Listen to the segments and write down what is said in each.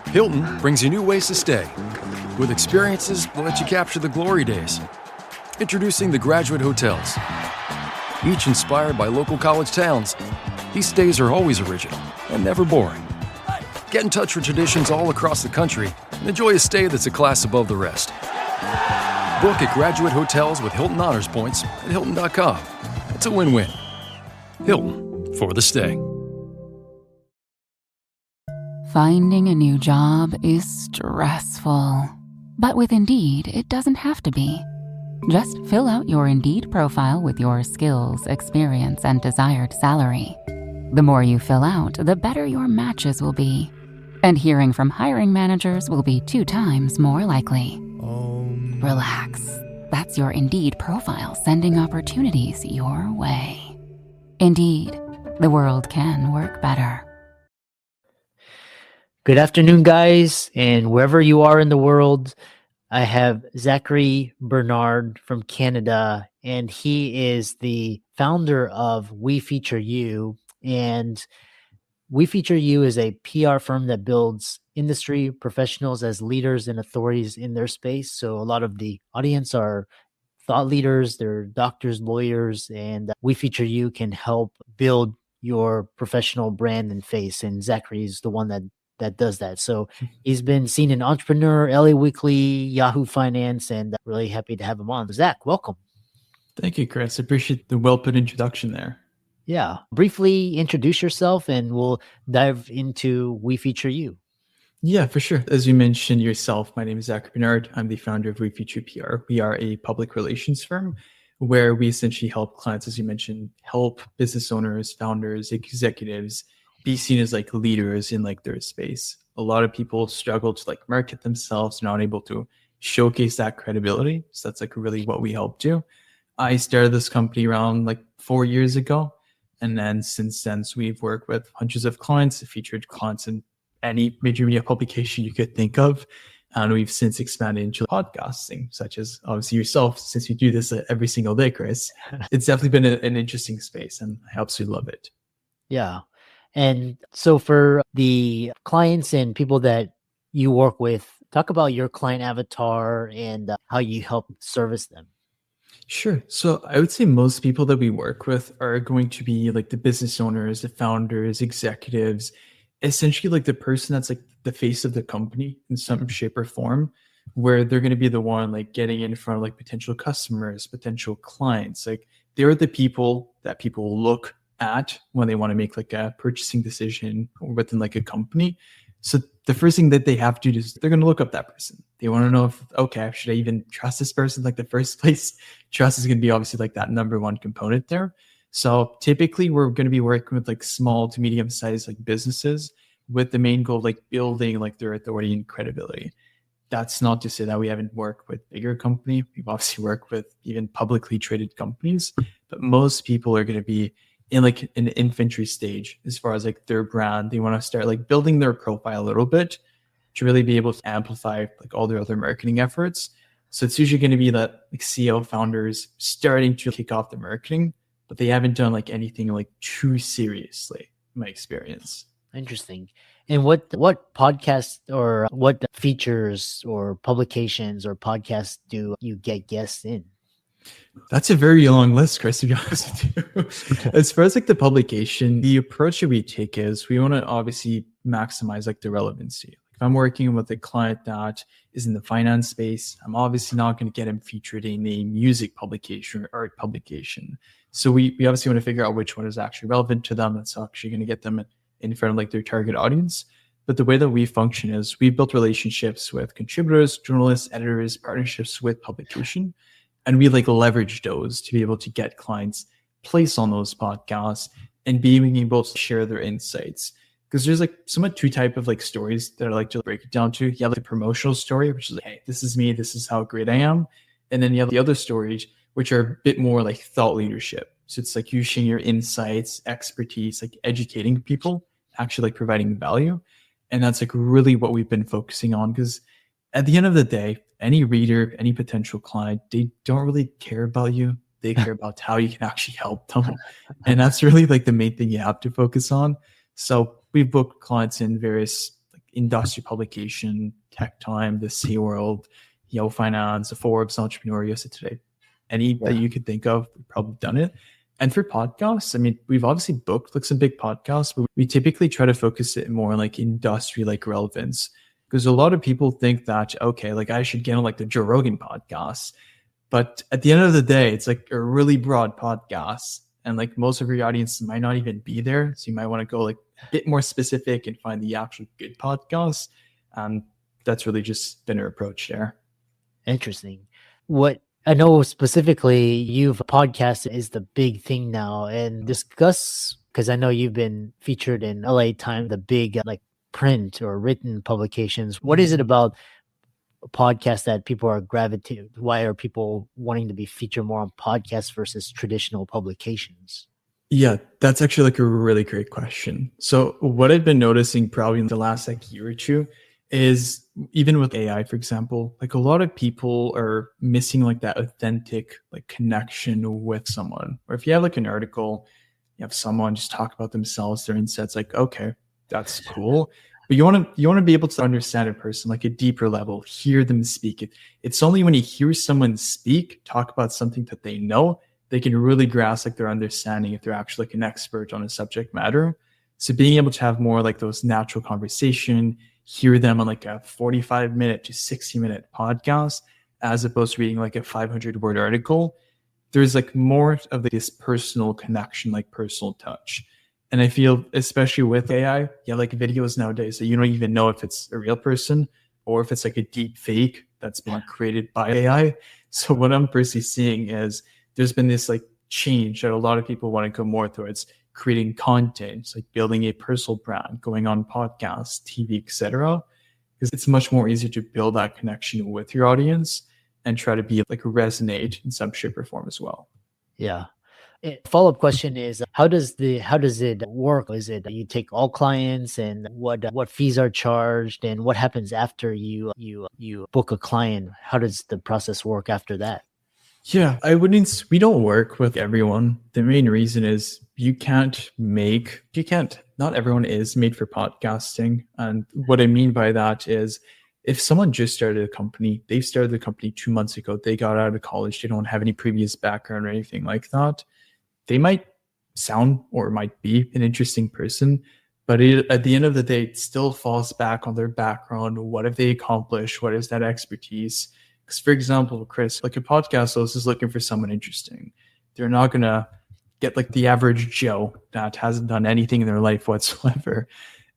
Hilton brings you new ways to stay, with experiences that let you capture the glory days. Introducing the Graduate Hotels. Each inspired by local college towns, these stays are always original and never boring. Get in touch with traditions all across the country and enjoy a stay that's a class above the rest. Book at Graduate Hotels with Hilton Honors Points at Hilton.com. It's a win-win. Hilton, for the stay. Finding a new job is stressful. But with Indeed, it doesn't have to be. Just fill out your Indeed profile with your skills, experience, and desired salary. The more you fill out, the better your matches will be. And hearing from hiring managers will be 2 times more likely. Relax. That's your Indeed profile sending opportunities your way. Indeed, the world can work better. Good afternoon, guys, and wherever you are in the world, I have Zachary Bernard from Canada, and he is the founder of We Feature You. And We Feature You is a PR firm that builds industry professionals as leaders and authorities in their space. So a lot of the audience are thought leaders, they're doctors, lawyers, and We Feature You can help build your professional brand and face. And Zachary is the one that does that. So he's been seen in Entrepreneur, LA Weekly, Yahoo Finance, and really happy to have him on. Zach, welcome. Thank you, Chris. I appreciate the well-put introduction there. Yeah. Briefly introduce yourself and we'll dive into We Feature You. Yeah, for sure. As you mentioned yourself, my name is Zachary Bernard. I'm the founder of We Feature PR. We are a public relations firm where we essentially help clients, as you mentioned, help business owners, founders, executives be seen as like leaders in like their space. A lot of people struggle to like market themselves, not able to showcase that credibility. So that's like really what we help do. I started this company around like 4 years ago. And then since then, so we've worked with hundreds of clients, featured clients in any major media publication you could think of. And we've since expanded into podcasting, such as obviously yourself, since you do this every single day, Chris. It's definitely been an interesting space and I absolutely love it. Yeah. And so for the clients and people that you work with, talk about your client avatar and how you help service them. Sure. So I would say most people that we work with are going to be like the business owners, the founders, executives, essentially like the person that's like the face of the company in some shape or form, where they're going to be the one like getting in front of like potential customers, potential clients. Like they're the people that people look at when they want to make like a purchasing decision within like a company. So the first thing that they have to do is they're going to look up that person. They want to know if, okay, should I even trust this person? Like the first place, trust is going to be obviously like that number one component there. So typically we're going to be working with like small to medium sized like businesses with the main goal of like building like their authority and credibility. That's not to say that we haven't worked with bigger company. We've obviously worked with even publicly traded companies, but most people are going to be in like an infantry stage as far as like their brand. They want to start like building their profile a little bit to really be able to amplify like all their other marketing efforts. So it's usually going to be that like CEO founders starting to kick off the marketing, but they haven't done like anything like too seriously, in my experience. Interesting. And what podcasts or what features or publications or podcasts do you get guests in? That's a very long list, Chris, to be honest with you. As far as like the publication, the approach that we take is we want to obviously maximize like the relevancy. If I'm working with a client that is in the finance space, I'm obviously not going to get him featured in a music publication or art publication. So we obviously want to figure out which one is actually relevant to them. That's actually going to get them in front of like their target audience. But the way that we function is we've built relationships with contributors, journalists, editors, partnerships with publication. And we like leverage those to be able to get clients placed on those podcasts and being able to share their insights. Because there's like somewhat two type of like stories that I like to break it down to. You have like a promotional story, which is like, hey, this is me, this is how great I am. And then you have the other stories, which are a bit more like thought leadership. So it's like you sharing your insights, expertise, like educating people, actually like providing value. And that's like really what we've been focusing on, because at the end of the day, any reader, any potential client, they don't really care about you. They care about how you can actually help them. And that's really like the main thing you have to focus on. So we've booked clients in various like industry publication, Tech Time, the Sea World, Yahoo Finance, the Forbes, Entrepreneur, USA Today. Any that you could think of, we've probably done it. And for podcasts, I mean, we've obviously booked like some big podcasts, but we typically try to focus it more on like industry like relevance. Because a lot of people think that, okay, like I should get on like the Joe Rogan podcast. But at the end of the day, it's like a really broad podcast. And like most of your audience might not even be there. So you might want to go like a bit more specific and find the actual good podcast. That's really just been our approach there. Interesting. What I know specifically, you've podcast is the big thing now, and discuss, because I know you've been featured in LA Times, the big like print or written publications. What is it about a podcast that people are gravitating? Why are people wanting to be featured more on podcasts versus traditional publications? Yeah, that's actually like a really great question. So what I've been noticing probably in the last like year or two is even with AI, for example, like a lot of people are missing like that authentic like connection with someone. Or if you have like an article, you have someone just talk about themselves, their insights, like, okay, that's cool. But you want to be able to understand a person like a deeper level, hear them speak. It's only when you hear someone speak, talk about something that they know, they can really grasp like their understanding if they're actually like an expert on a subject matter. So being able to have more like those natural conversation, hear them on like a 45-minute to 60-minute podcast, as opposed to reading like a 500-word article, there's like more of this personal connection, like personal touch. And I feel, especially with AI, like videos nowadays, that you don't even know if it's a real person or if it's like a deep fake that's been created by AI. So what I'm personally seeing is there's been this like change that a lot of people want to go more towards creating content, like building a personal brand, going on podcasts, TV, etc. Because it's much more easier to build that connection with your audience and try to be like resonate in some shape or form as well. Yeah. Follow-up question is, how does it work? Is it you take all clients, and what fees are charged, and what happens after you book a client? How does the process work after that? Yeah, we don't work with everyone. The main reason is not everyone is made for podcasting. And what I mean by that is if someone just started a company, they started the company 2 months ago, they got out of college, they don't have any previous background or anything like that, they might sound or might be an interesting person, but at the end of the day, it still falls back on their background. What have they accomplished? What is that expertise? Because, for example, Chris, like a podcast host is looking for someone interesting. They're not going to get like the average Joe that hasn't done anything in their life whatsoever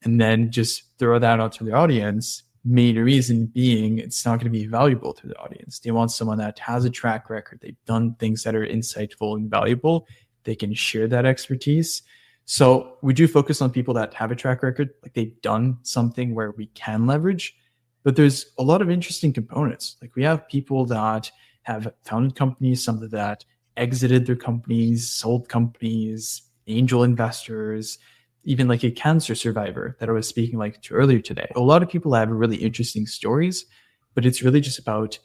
and then just throw that out to the audience. Main reason being it's not going to be valuable to the audience. They want someone that has a track record. They've done things that are insightful and valuable. They can share that expertise. So we do focus on people that have a track record, like they've done something where we can leverage. But there's a lot of interesting components. Like we have people that have founded companies, some that exited their companies, sold companies, angel investors, even like a cancer survivor that I was speaking like to earlier today. A lot of people have really interesting stories, but it's really just about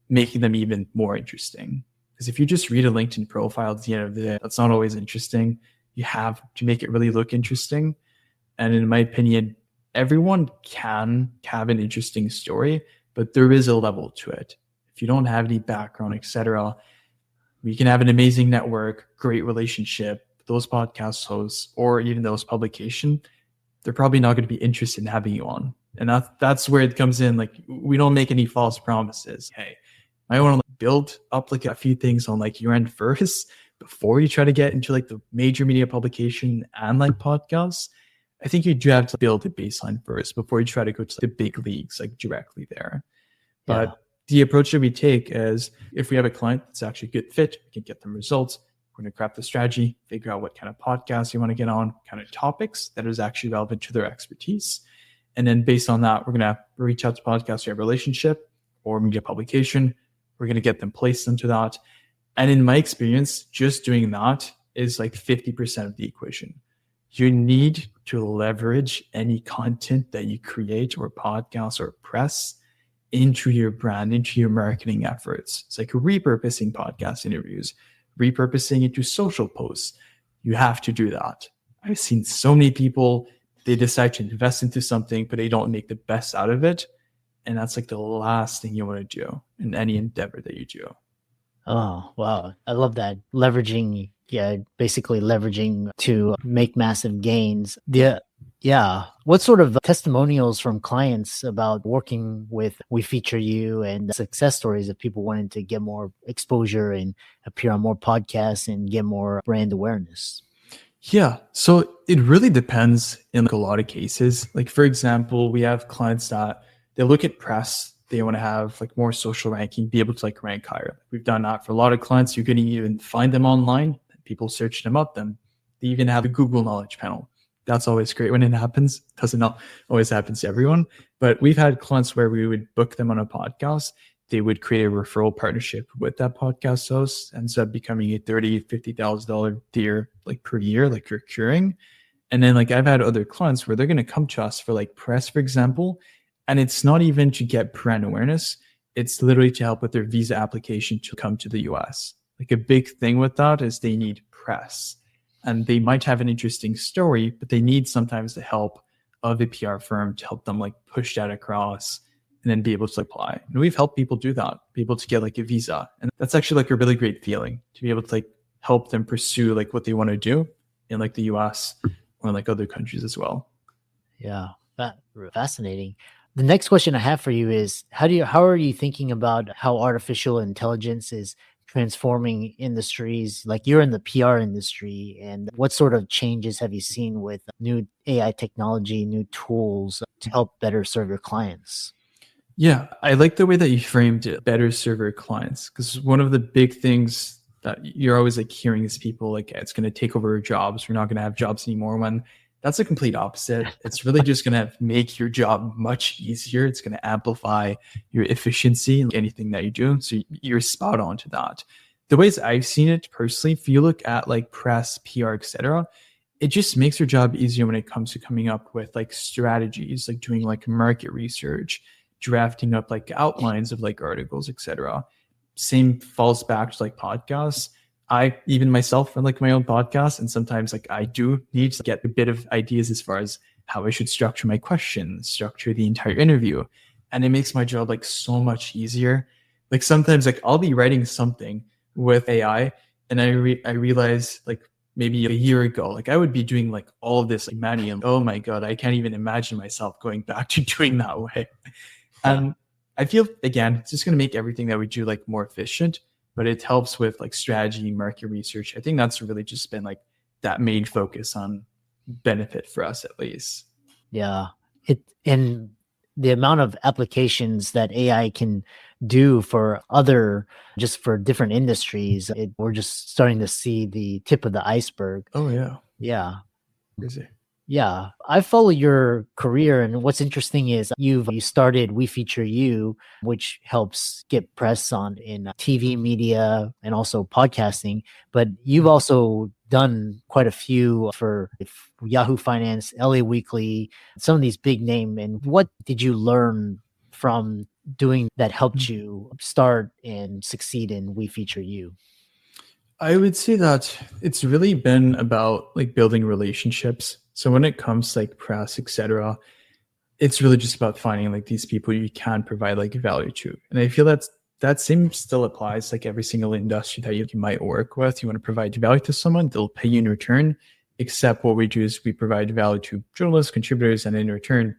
making them even more interesting. Because if you just read a LinkedIn profile at the end of the day, that's not always interesting. You have to make it really look interesting. And in my opinion, everyone can have an interesting story, but there is a level to it. If you don't have any background, etc., we can have an amazing network, great relationship. Those podcast hosts or even those publication, they're probably not going to be interested in having you on. And that's where it comes in. Like we don't make any false promises. Hey, I want to build up like a few things on like your end first before you try to get into like the major media publication and like podcasts. I think you do have to build a baseline first before you try to go to the big leagues like directly there. But the approach that we take is if we have a client that's actually a good fit, we can get them results. We're going to craft the strategy, figure out what kind of podcasts you want to get on, kind of topics that is actually relevant to their expertise. And then based on that, we're going to reach out to podcasts who have a relationship or media publication. We're going to get them placed into that. And in my experience, just doing that is like 50% of the equation. You need to leverage any content that you create or podcast or press into your brand, into your marketing efforts. It's like repurposing podcast interviews, repurposing into social posts. You have to do that. I've seen so many people they decide to invest into something, but they don't make the best out of it. And that's like the last thing you want to do in any endeavor that you do. Oh, wow. I love that. Leveraging, basically leveraging to make massive gains. Yeah. What sort of testimonials from clients about working with We Feature You and success stories of people wanting to get more exposure and appear on more podcasts and get more brand awareness? Yeah. So it really depends in like a lot of cases. Like, for example, we have clients that they look at press, they want to have like more social ranking, be able to like rank higher. We've done that for a lot of clients. You can even find them online. People search them up. Then they even have a Google Knowledge panel. That's always great when it happens. Doesn't always happen to everyone, but we've had clients where we would book them on a podcast. They would create a referral partnership with that podcast host, ends up becoming a $30,000, $50,000 deal like per year, like recurring. And then like I've had other clients where they're going to come to us for like press, for example, and it's not even to get brand awareness. It's literally to help with their visa application to come to the US. Like a big thing with that is they need press, and they might have an interesting story, but they need sometimes the help of a PR firm to help them like push that across and then be able to apply. And we've helped people do that, be able to get like a visa. And that's actually like a really great feeling to be able to like help them pursue like what they want to do in like the US or in like other countries as well. Yeah, fascinating. The next question I have for you is how are you thinking about how artificial intelligence is transforming industries? Like you're in the PR industry, and what sort of changes have you seen with new AI technology, new tools to help better serve your clients? Yeah, I like the way that you framed it, better serve your clients, because one of the big things that you're always like hearing is people like, it's going to take over jobs. We're not going to have jobs anymore, when that's the complete opposite. It's really just going to make your job much easier. It's going to amplify your efficiency in anything that you do. So you're spot on to that. The ways I've seen it personally, if you look at like press, PR, etc., it just makes your job easier when it comes to coming up with like strategies, like doing like market research, drafting up like outlines of like articles, etc. Same falls back to like podcasts. I even myself run like my own podcast, and sometimes like I do need to get a bit of ideas as far as how I should structure my questions, structure the entire interview. And it makes my job like so much easier. Like sometimes like I'll be writing something with AI, and I realize like maybe a year ago, like I would be doing like all of this like manually, and oh my God, I can't even imagine myself going back to doing that way. And I feel, again, it's just going to make everything that we do like more efficient, but it helps with like strategy, market research. I think that's really just been like that main focus on benefit for us, at least. Yeah. And the amount of applications that AI can do for just for different industries, we're just starting to see the tip of the iceberg. Oh yeah. Yeah. Crazy. Yeah, I follow your career, and what's interesting is you started We Feature You, which helps get press in TV media and also podcasting. But you've also done quite a few for Yahoo Finance, LA Weekly, some of these big name. And what did you learn from doing that helped you start and succeed in We Feature You? I would say that it's really been about like building relationships. So when it comes to like press, etc., it's really just about finding like these people you can provide like value to. And I feel that same still applies like every single industry that you might work with. You want to provide value to someone, they'll pay you in return. Except what we do is we provide value to journalists, contributors, and in return,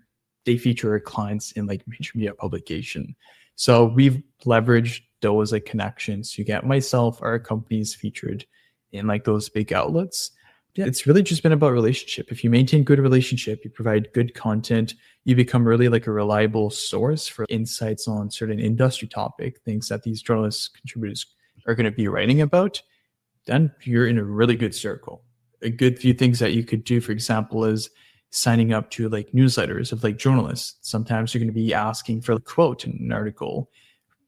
they feature our clients in like major media publication. So we've leveraged those like connections to get myself, our companies featured in like those big outlets. Yeah, it's really just been about relationship. If you maintain good relationship, you provide good content, you become really like a reliable source for insights on certain industry topic, things that these journalists, contributors are going to be writing about, then you're in a really good circle. A good few things that you could do, for example, is signing up to like newsletters of like journalists. Sometimes you're going to be asking for a quote in an article,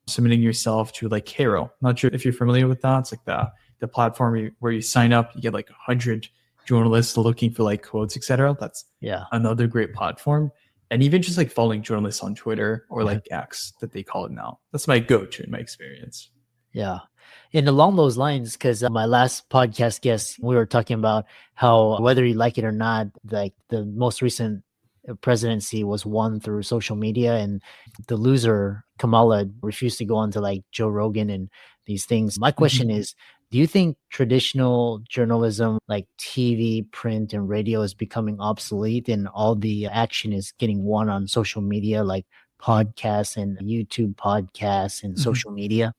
submitting yourself to like Hero. Not sure if you're familiar with that. It's like the platform where you sign up, you get like 100 journalists looking for like quotes, etc. That's another great platform. And even just like following journalists on Twitter or like X that they call it now. That's my go-to in my experience. Yeah. And along those lines, because my last podcast guest, we were talking about how whether you like it or not, like the most recent presidency was won through social media, and the loser, Kamala, refused to go on to like Joe Rogan and these things. My question is, do you think traditional journalism like TV, print, and radio is becoming obsolete and all the action is getting won on social media like podcasts and YouTube podcasts and Mhm. social media?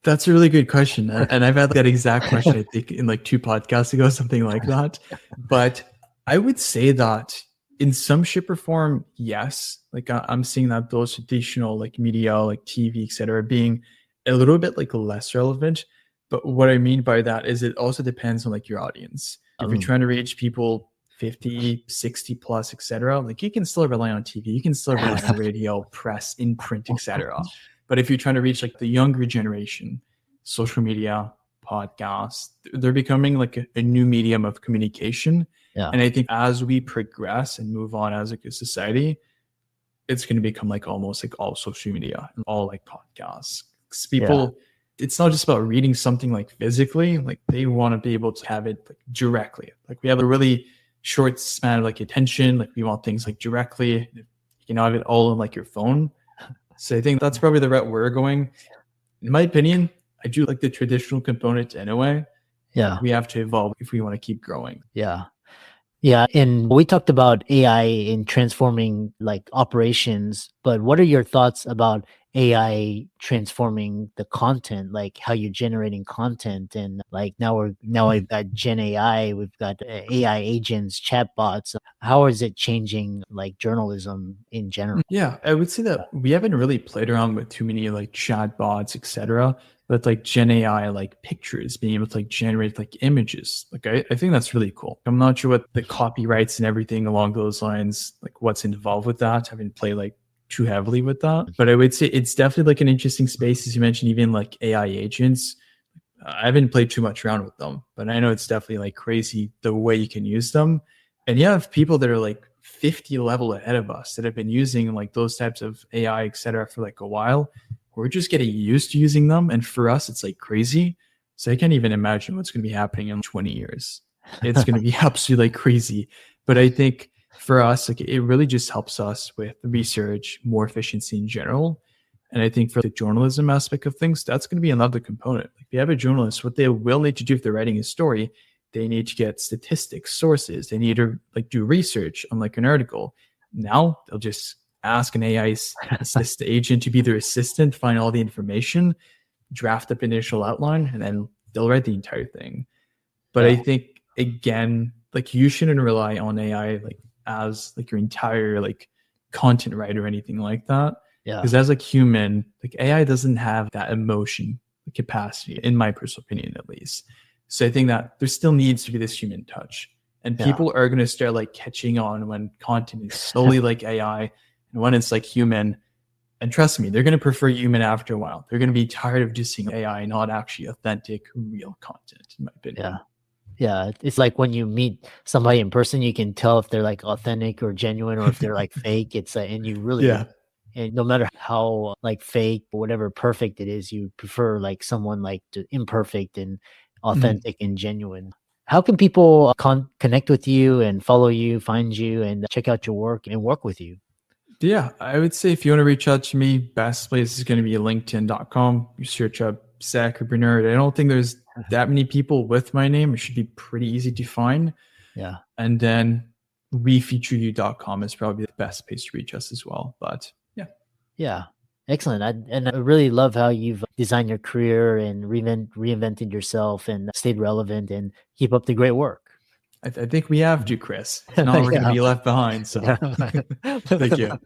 That's a really good question. And I've had that exact question, I think, in like 2 podcasts ago, something like that. But I would say that in some shape or form, yes. Like I'm seeing that those traditional like media, like TV, et cetera, being a little bit like less relevant. But what I mean by that is it also depends on like your audience. If you're trying to reach people 50, 60 plus, et cetera, like you can still rely on TV, you can still rely on radio, press, in print, et cetera. But if you're trying to reach like the younger generation, social media, podcasts, they're becoming like a new medium of communication. Yeah. And I think as we progress and move on as like a society, it's going to become like almost like all social media and all like podcasts. 'Cause people, it's not just about reading something like physically, like they want to be able to have it like directly. Like we have a really short span of like attention. Like we want things like directly, you know, have it all on like your phone. So I think that's probably the route we're going. In my opinion, I do like the traditional component anyway. Yeah. We have to evolve if we want to keep growing. Yeah. Yeah. And we talked about AI in transforming like operations, but what are your thoughts about AI transforming the content, like how you're generating content? And like now we've got Gen AI, we've got AI agents, chatbots. How is it changing like journalism in general? Yeah, I would say that we haven't really played around with too many like chatbots, etc. But like Gen AI, like pictures, being able to like generate like images, like I think that's really cool. I'm not sure what the copyrights and everything along those lines, like what's involved with that. I haven't played like too heavily with that, but I would say it's definitely like an interesting space. As you mentioned, even like AI agents. I haven't played too much around with them, but I know it's definitely like crazy the way you can use them. And you have people that are like 50 level ahead of us that have been using like those types of AI, et cetera, for like a while. We're just getting used to using them. And for us, it's like crazy. So I can't even imagine what's going to be happening in 20 years. It's going to be absolutely like crazy. But I think for us, like it really just helps us with research, more efficiency in general. And I think for the journalism aspect of things, that's going to be another component. Like if you have a journalist, what they will need to do if they're writing a story, they need to get statistics, sources. They need to like do research on like an article. Now they'll just ask an AI assist agent to be their assistant, find all the information, draft up initial outline, and then they'll write the entire thing. But I think again, like you shouldn't rely on AI like as like your entire like content writer or anything like that. Yeah. Because as a human, like AI doesn't have that emotion capacity, in my personal opinion, at least. So I think that there still needs to be this human touch. And people are going to start like catching on when content is solely like AI and when it's like human. And trust me, they're going to prefer human after a while. They're going to be tired of just seeing AI, not actually authentic, real content, in my opinion. Yeah. Yeah. It's like when you meet somebody in person, you can tell if they're like authentic or genuine or if they're like fake. It's and you really, and no matter how like fake or whatever perfect it is, you prefer like someone like imperfect and authentic and genuine. How can people connect with you and follow you, find you, and check out your work and work with you? Yeah, I would say if you want to reach out to me, best place is going to be linkedin.com. You search up Zachary Bernard. I don't think there's that many people with my name. It should be pretty easy to find. Yeah. And then wefeatureyou.com is probably the best place to reach us as well. But yeah. Yeah. Excellent. I really love how you've designed your career and reinvented yourself and stayed relevant and keep up the great work. I think we have to, Chris. If not, we're going to be left behind. So thank you.